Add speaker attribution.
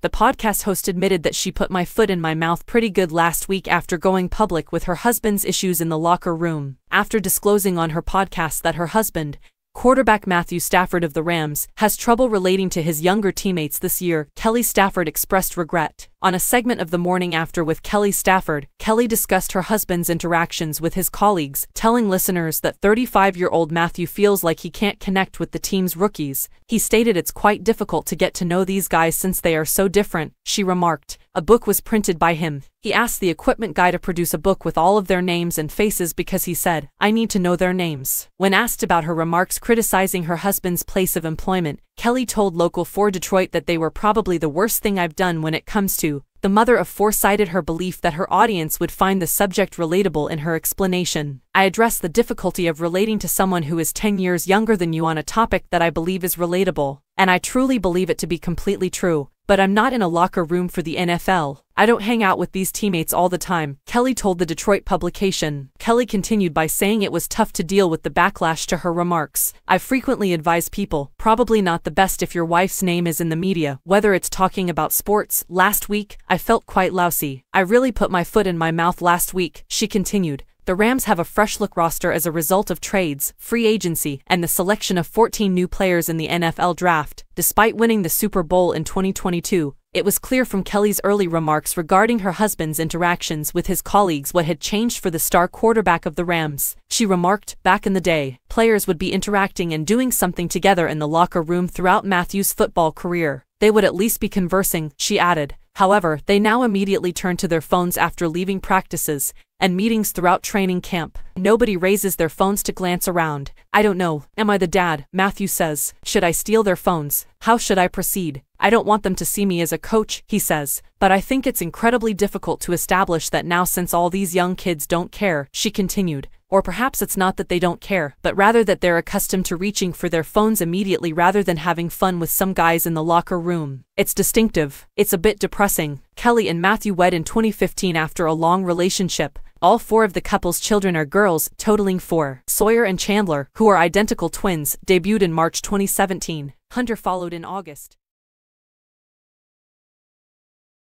Speaker 1: The podcast host admitted that she put my foot in my mouth pretty good last week after going public with her husband's issues in the locker room. After disclosing on her podcast that her husband, quarterback Matthew Stafford of the Rams, has trouble relating to his younger teammates this year, Kelly Stafford expressed regret. On a segment of The Morning After with Kelly Stafford, Kelly discussed her husband's interactions with his colleagues, telling listeners that 35-year-old Matthew feels like he can't connect with the team's rookies. He stated it's quite difficult to get to know these guys since they are so different, she remarked. A book was printed by him. He asked the equipment guy to produce a book with all of their names and faces because he said, "I need to know their names." When asked about her remarks criticizing her husband's place of employment, Kelly told Local 4 Detroit that they were probably the worst thing I've done when it comes to. The mother of four cited her belief that her audience would find the subject relatable in her explanation. "I address the difficulty of relating to someone who is 10 years younger than you on a topic that I believe is relatable, and I truly believe it to be completely true. But I'm not in a locker room for the NFL. I don't hang out with these teammates all the time," Kelly told the Detroit publication. Kelly continued by saying it was tough to deal with the backlash to her remarks. "I frequently advise people, probably not the best if your wife's name is in the media, whether it's talking about sports. Last week, I felt quite lousy. I really put my foot in my mouth last week," she continued. The Rams have a fresh-look roster as a result of trades, free agency, and the selection of 14 new players in the NFL draft. Despite winning the Super Bowl in 2022, it was clear from Kelly's early remarks regarding her husband's interactions with his colleagues what had changed for the star quarterback of the Rams. She remarked, "Back in the day, players would be interacting and doing something together in the locker room throughout Matthew's football career. They would at least be conversing," she added. However, they now immediately turn to their phones after leaving practices and meetings throughout training camp. "Nobody raises their phones to glance around. I don't know. Am I the dad?" Matthew says. "Should I steal their phones? How should I proceed? I don't want them to see me as a coach," he says. "But I think it's incredibly difficult to establish that now since all these young kids don't care," she continued. Or perhaps it's not that they don't care, but rather that they're accustomed to reaching for their phones immediately rather than having fun with some guys in the locker room. "It's distinctive. It's a bit depressing." Kelly and Matthew wed in 2015 after a long relationship. All four of the couple's children are girls, totaling 4. Sawyer and Chandler, who are identical twins, debuted in March 2017. Hunter followed in August.